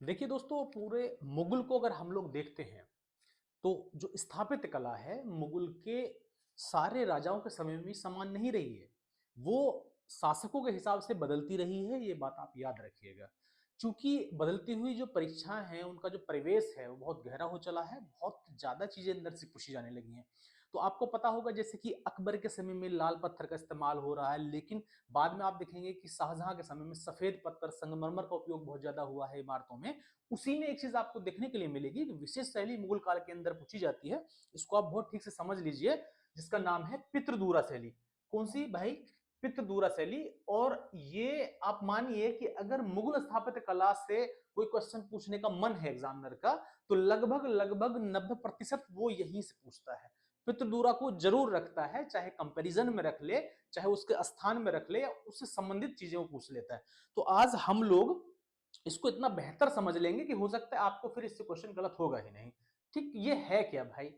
देखिए दोस्तों, पूरे मुगल को अगर हम लोग देखते हैं तो जो स्थापत्य कला है मुगल के सारे राजाओं के समय में भी समान नहीं रही है। वो शासकों के हिसाब से बदलती रही है, ये बात आप याद रखिएगा। चूंकि बदलती हुई जो परीक्षाएं हैं, उनका जो परिवेश है वो बहुत गहरा हो चला है, बहुत ज्यादा चीजें अंदर से पूछी जाने लगी हैं। तो आपको पता होगा जैसे कि अकबर के समय में लाल पत्थर का इस्तेमाल हो रहा है, लेकिन बाद में आप देखेंगे कि शाहजहां के समय में सफेद पत्थर संगमरमर का उपयोग बहुत ज्यादा हुआ है इमारतों में। उसी में एक चीज आपको देखने के लिए मिलेगी कि विशेष शैली मुगल काल के अंदर पूछी जाती है। इसको आप बहुत ठीक से समझ लीजिए, जिसका नाम है पितृदूरा शैली। कौन सी भाई? पितृदूरा शैली। और ये आप मानिए कि अगर मुगल स्थापत्य कला से कोई क्वेश्चन पूछने का मन है एग्जामिनर का, तो लगभग लगभग 90% वो यहीं से पूछता है। पितृदूरा को जरूर रखता है, चाहे कंपैरिजन में रख ले, चाहे उसके स्थान में रख ले, या उससे संबंधित चीजें वो पूछ लेता है। तो आज हम लोग इसको इतना बेहतर समझ लेंगे कि हो सकता है आपको फिर इससे क्वेश्चन गलत होगा ही नहीं। ठीक, ये है क्या भाई?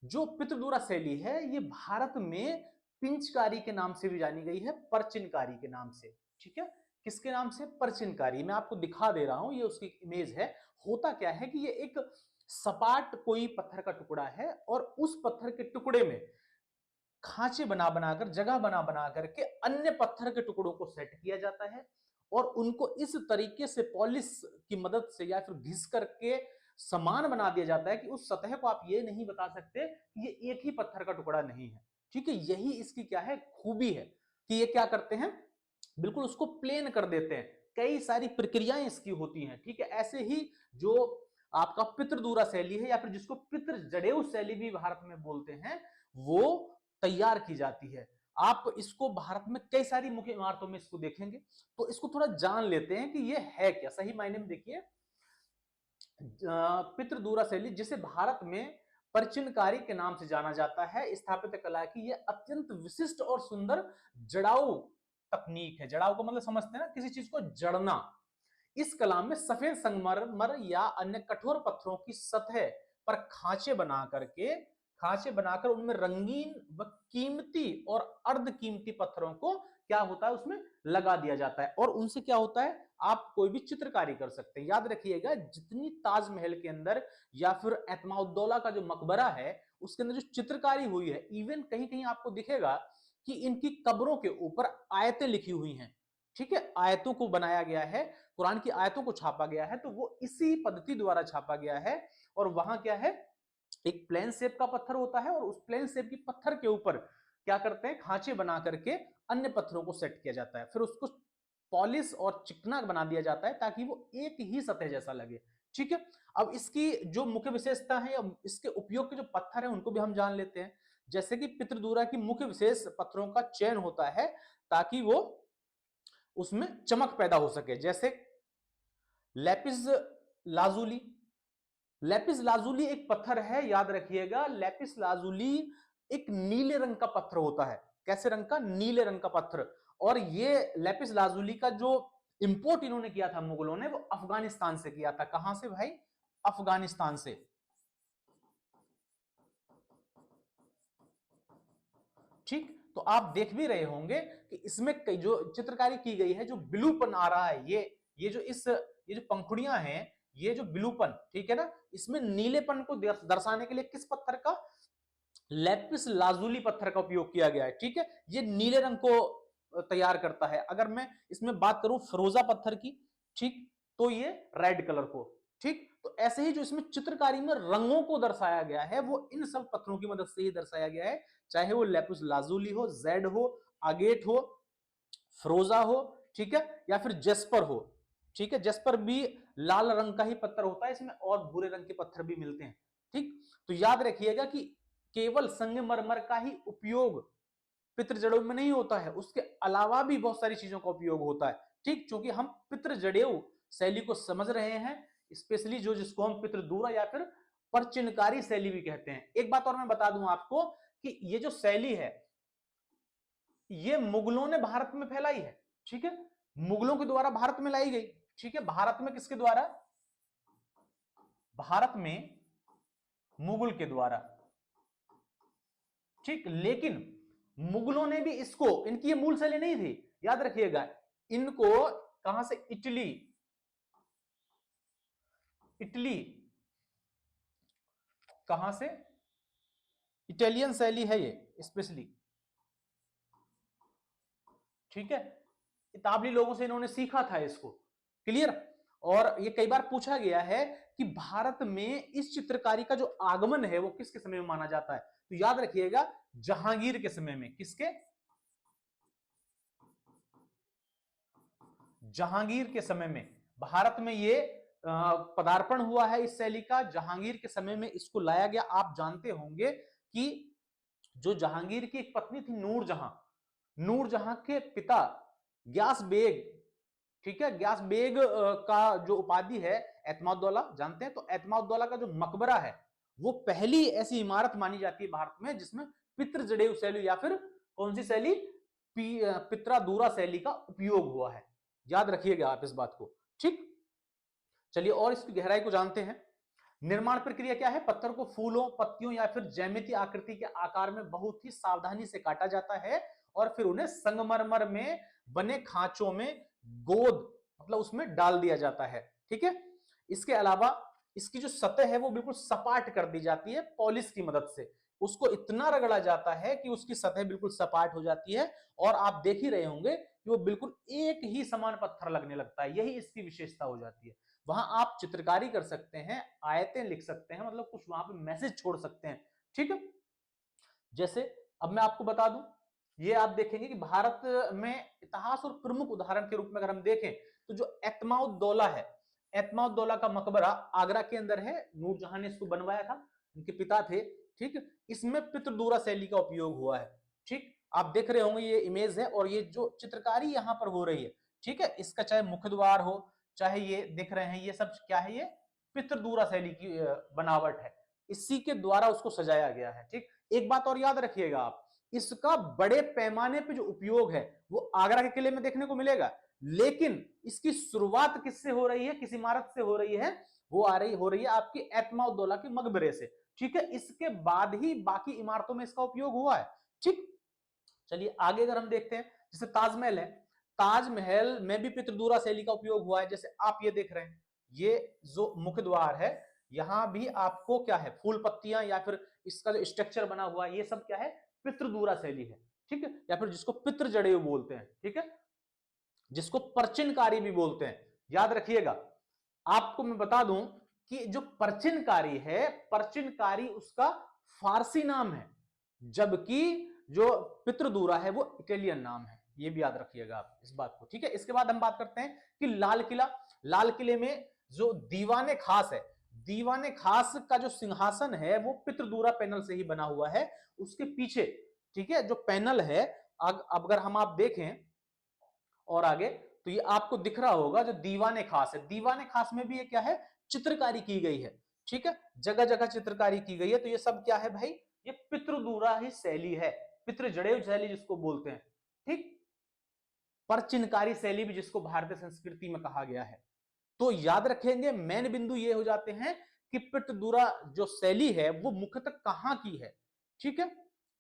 जो पितृदूरा शैली है ये भारत में पिंचकारी के नाम से भी जानी गई है, परचिनकारी के नाम से। ठीक है, किसके नाम से? परचिनकारी। मैं आपको दिखा दे रहा हूं, ये उसकी इमेज है। होता क्या है कि ये एक सपाट कोई पत्थर का टुकड़ा है, और उस पत्थर के टुकड़े में खांचे बना बनाकर, जगह बना बना करके अन्य पत्थर के टुकड़ों को सेट किया जाता है, और उनको इस तरीके से पॉलिश की मदद से या फिर घिस करके समान बना दिया जाता है कि उस सतह को आप ये नहीं बता सकते कि ये एक ही पत्थर का टुकड़ा नहीं है। ठीक है, यही इसकी क्या है, खूबी है कि ये क्या करते हैं, बिल्कुल उसको प्लेन कर देते हैं। कई सारी प्रक्रियाएं इसकी होती हैं। ठीक है, ऐसे ही जो आपका पितृदूरा शैली है, या फिर जिसको पितृ जड़ेऊ शैली भी भारत में बोलते हैं, वो तैयार की जाती है। आप इसको भारत में कई सारी मुख्य इमारतों में इसको देखेंगे। तो इसको थोड़ा जान लेते हैं कि ये है क्या सही मायने में। देखिए, पितृदूरा शैली, जिसे भारत में परचिनकारी के नाम से जाना जाता है, स्थापत्य कला की यह अत्यंत विशिष्ट और सुंदर जड़ाऊ तकनीक है। जड़ाऊ को मतलब समझते हैं ना, किसी चीज को जड़ना। इस कला में सफेद संगमरमर या अन्य कठोर पत्थरों की सतह पर खांचे बनाकर उनमें रंगीन व कीमती और अर्ध कीमती पत्थरों को क्या होता है, उसमें लगा दिया जाता है। और उनसे क्या होता है, आप कोई भी चित्रकारी कर सकते हैं। याद रखिएगा, जितनी ताजमहल के अंदर या फिर एतमाउद्दौला का जो मकबरा है, उसके अंदर जो चित्रकारी हुई है, इवन कहीं कहीं आपको दिखेगा कि इनकी कब्रों के ऊपर आयतें लिखी हुई हैं। ठीक है, आयतों को बनाया गया है, कुरान की आयतों को छापा गया है, तो वो इसी पद्धति द्वारा छापा गया है। और वहां क्या है, एक प्लेन शेप का पत्थर होता है, और उस प्लेन शेप की पत्थर के ऊपर क्या करते हैं, खांचे बना करके अन्य पत्थरों को सेट किया जाता है, फिर उसको पॉलिश और चिकना बना दिया जाता है ताकि वो एक ही सतह जैसा लगे। ठीक है, अब इसकी जो मुख्य विशेषता है, इसके उपयोग के जो पत्थर है उनको भी हम जान लेते हैं। जैसे कि पितृदूरा की मुख्य विशेष पत्थरों का चयन होता है ताकि वो उसमें चमक पैदा हो सके। जैसे लेपिस लाजुली। लेपिस लाजुली एक पत्थर है, याद रखिएगा। लेपिस लाजुली एक नीले रंग का पत्थर होता है। कैसे रंग का? नीले रंग का पत्थर। और ये लेपिस लाजुली का जो इंपोर्ट इन्होंने किया था मुगलों ने, वो अफगानिस्तान से किया था। कहां से भाई? अफगानिस्तान से। ठीक, तो आप देख भी रहे होंगे कि इसमें कई जो चित्रकारी की गई है, जो ब्लूपन आ रहा है, ये जो ये जो पंखुड़ियां हैं, ये जो ब्लूपन, ठीक है ना, इसमें नीलेपन को दर्शाने के लिए किस पत्थर का? लेपिस लाजुली पत्थर का उपयोग किया गया है। ठीक है, ये नीले रंग को तैयार करता है। अगर मैं इसमें बात करूं फिरोजा पत्थर की, ठीक, तो ये रेड कलर को। ठीक, तो ऐसे ही जो इसमें चित्रकारी में रंगों को दर्शाया गया है, वो इन सब पत्थरों की मदद से ही दर्शाया गया है। चाहे वो लेपिस लाजुली हो, जेड हो, आगेट हो, फिरोजा हो, ठीक है, या फिर जेस्पर हो। ठीक है, जेस्पर भी लाल रंग का ही पत्थर होता है, इसमें और भूरे रंग के पत्थर भी मिलते हैं। ठीक, तो याद रखिएगा कि केवल संगमरमर का ही उपयोग पितृजड़ों में नहीं होता है, उसके अलावा भी बहुत सारी चीजों का उपयोग होता है। ठीक, क्योंकि हम पितृजड़ेऊ शैली को समझ रहे हैं, स्पेशली जो जिसको हम पितृदूरा या फिर परचिनकारी शैली भी कहते हैं। एक बात और मैं बता दूं आपको कि ये जो शैली है, ये मुगलों ने भारत में फैलाई है। ठीक है, मुगलों के द्वारा भारत में लाई गई। ठीक है, भारत में किसके द्वारा? भारत में मुगल के द्वारा। ठीक, लेकिन मुगलों ने भी इसको, इनकी ये मूल शैली नहीं थी, याद रखिएगा। इनको कहां से? इटली, इटली, कहां से? इटालियन शैली है ये स्पेशली, ठीक है। इतावली लोगों से इन्होंने सीखा था इसको, क्लियर। और ये कई बार पूछा गया है कि भारत में इस चित्रकारी का जो आगमन है वो किसके समय में माना जाता है, तो याद रखिएगा जहांगीर के समय में। किसके? जहांगीर के समय में भारत में ये पदार्पण हुआ है इस शैली का, जहांगीर के समय में इसको लाया गया। आप जानते होंगे कि जो जहांगीर की एक पत्नी थी नूरजहां, नूरजहां के पिता ग्यास बेग, ठीक है, ग्यास बेग का जो उपाधि है एतमाउद्दौला, जानते हैं। तो एतमाउद्दौला का जो मकबरा है वो पहली ऐसी इमारत मानी जाती है भारत में जिसमें पितृजड़ेऊ शैली या फिर कौन सी शैली, पित्रादूरा शैली का उपयोग हुआ है। याद रखिएगा आप इस बात को, ठीक। चलिए और इसकी गहराई को जानते हैं। निर्माण प्रक्रिया क्या है? पत्थर को फूलों, पत्तियों या फिर ज्यामितीय आकृति के आकार में बहुत ही सावधानी से काटा जाता है और फिर उन्हें संगमरमर में बने खांचों में गोद मतलब उसमें डाल दिया जाता है, ठीक है। इसके अलावा इसकी जो सतह है वो बिल्कुल सपाट कर दी जाती है पॉलिश की मदद से। उसको इतना रगड़ा जाता है कि उसकी सतह बिल्कुल सपाट हो जाती है और आप देख ही रहे होंगे कि वो बिल्कुल एक ही समान पत्थर लगने लगता है। यही इसकी विशेषता हो जाती है। वहां आप चित्रकारी कर सकते हैं, आयतें लिख सकते हैं, मतलब कुछ वहां पे मैसेज छोड़ सकते हैं, ठीक है। जैसे अब मैं आपको बता दूं, ये आप देखेंगे कि भारत में इतिहास और प्रमुख उदाहरण के रूप में अगर हम देखें तो जो एतमाउद्दौला है, एतमाउद्दौला का मकबरा आगरा के अंदर है। नूरजहां ने इसको बनवाया था, उनके पिता थे, ठीक। इसमें पितृदूरा शैली का उपयोग हुआ है, ठीक। आप देख रहे होंगे ये इमेज है और ये जो चित्रकारी यहां पर हो रही है, ठीक है, इसका चाहे मुख्य द्वार हो, चाहे ये दिख रहे हैं, ये सब क्या है? ये पितृदूरा शैली की बनावट है। इसी के द्वारा उसको सजाया गया है, ठीक। एक बात और याद रखिएगा आप, इसका बड़े पैमाने पे जो उपयोग है वो आगरा के किले में देखने को मिलेगा, लेकिन इसकी शुरुआत किससे हो रही है, किस इमारत से हो रही है? वो हो रही है आपकी एतमाउद्दौला के मकबरे से, ठीक है। इसके बाद ही बाकी इमारतों में इसका उपयोग हुआ है, ठीक। चलिए आगे अगर हम देखते हैं, जैसे ताजमहल है, ताजमहल में भी पितृदूरा शैली का उपयोग हुआ है। जैसे आप ये देख रहे हैं, ये जो मुख्य द्वार है, यहां भी आपको क्या है, फूल पत्तियां या फिर इसका जो स्ट्रक्चर बना हुआ है, ये सब क्या है? पितृदूरा शैली है, ठीक है, या फिर जिसको पितृ जड़ेऊ बोलते हैं, ठीक है, जिसको परचिनकारी भी बोलते हैं। याद रखिएगा, आपको मैं बता दूं कि जो परचिनकारी है, परचिनकारी उसका फारसी नाम है, जबकि जो पितृदूरा है वो इटालियन नाम है। ये भी याद रखिएगा आप इस बात को, ठीक है। इसके बाद हम बात करते हैं कि लाल किला, लाल किले में जो दीवाने खास है, दीवाने खास का जो सिंहासन है वो पितृदूरा पैनल से ही बना हुआ है। उसके पीछे, ठीक है, जो पैनल है, अगर हम आप देखें और आगे, तो ये आपको दिख रहा होगा जो दीवाने खास है, दीवाने खास में भी ये क्या है? चित्रकारी की गई है, ठीक है, जगह जगह चित्रकारी की गई है। तो ये सब क्या है भाई? ये पितृदूरा ही शैली है, पितृ जड़ेऊ शैली जिसको बोलते हैं, ठीक। परचिनकारी शैली भी जिसको भारतीय संस्कृति में कहा गया है। तो याद रखेंगे, मेन बिंदु ये हो जाते हैं कि पितृदूरा जो शैली है वो मुख्यतः कहां की है, ठीक है,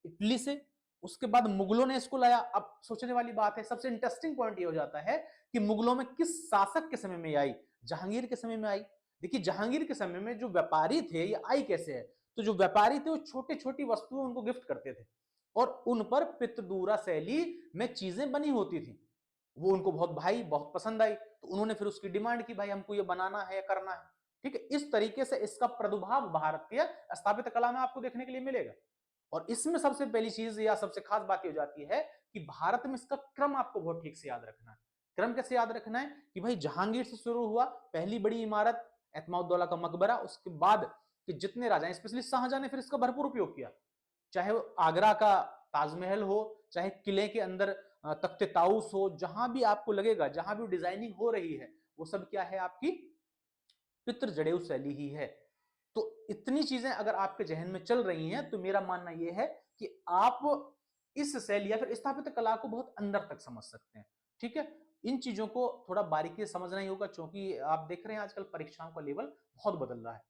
इटली से। उसके बाद मुगलों ने इसको लाया। अब सोचने वाली बात है, सबसे इंटरेस्टिंग पॉइंट ये हो जाता है कि मुगलों में किस शासक के समय में आई? जहांगीर के समय में आई। देखिए जहांगीर के समय में जो व्यापारी थे, ये आई कैसे है? तो जो व्यापारी थे वो छोटी छोटी वस्तुएं उनको गिफ्ट करते थे और उन पर पितृदूरा शैली में चीजें बनी होती थी। वो उनको बहुत भाई, बहुत पसंद आई, तो उन्होंने फिर उसकी डिमांड की, भाई हमको ये बनाना है, करना है, ठीक है। इस तरीके से इसका प्रादुर्भाव भारतीय स्थापत्य कला में आपको देखने के लिए मिलेगा। और इसमें सबसे पहली चीज या सबसे खास बात ये हो जाती है कि भारत में इसका क्रम आपको बहुत ठीक से याद रखना है। क्रम कैसे याद रखना है कि भाई जहांगीर से शुरू हुआ, पहली बड़ी इमारत एतमाउद्दौला का मकबरा, उसके बाद कि जितने राजा, स्पेशली शाहजहां ने फिर इसका भरपूर उपयोग किया, चाहे वो आगरा का ताजमहल हो, चाहे किले के अंदर तख्ते ताउस हो, जहां भी आपको लगेगा, जहां भी डिजाइनिंग हो रही है, वो सब क्या है? आपकी पितृ जड़ेऊ शैली ही है। तो इतनी चीजें अगर आपके जहन में चल रही हैं तो मेरा मानना यह है कि आप इस शैली या फिर स्थापत्य कला को बहुत अंदर तक समझ सकते हैं, ठीक है। इन चीजों को थोड़ा बारीकी से समझना ही होगा, क्योंकि आप देख रहे हैं आजकल परीक्षाओं का लेवल बहुत बदल रहा है।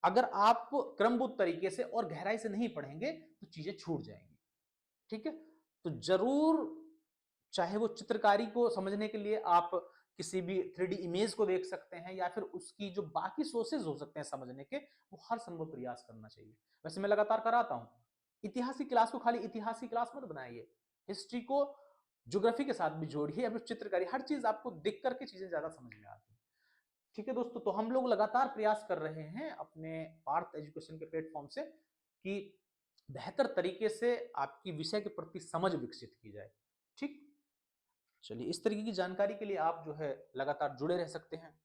अगर आप क्रमबद्ध तरीके से और गहराई से नहीं पढ़ेंगे तो चीजें छूट जाएंगी, ठीक है। तो जरूर, चाहे वो चित्रकारी को समझने के लिए आप किसी भी 3D इमेज को देख सकते हैं, या फिर उसकी जो बाकी सोर्सेज हो सकते हैं समझने के, वो हर संभव प्रयास करना चाहिए। वैसे मैं लगातार कराता हूँ। इतिहास की क्लास को खाली इतिहास की क्लास मत बनाइए, हिस्ट्री को ज्योग्राफी के साथ भी जोड़िए, या फिर चित्रकारी, हर चीज आपको देख करके चीजें ज्यादा समझ में आती हैं। ठीक है दोस्तों, तो हम लोग लगातार प्रयास कर रहे हैं अपने पार्थ एजुकेशन के प्लेटफॉर्म से कि बेहतर तरीके से आपकी विषय के प्रति समझ विकसित की जाए। ठीक, चलिए, इस तरीके की जानकारी के लिए आप जो है लगातार जुड़े रह सकते हैं।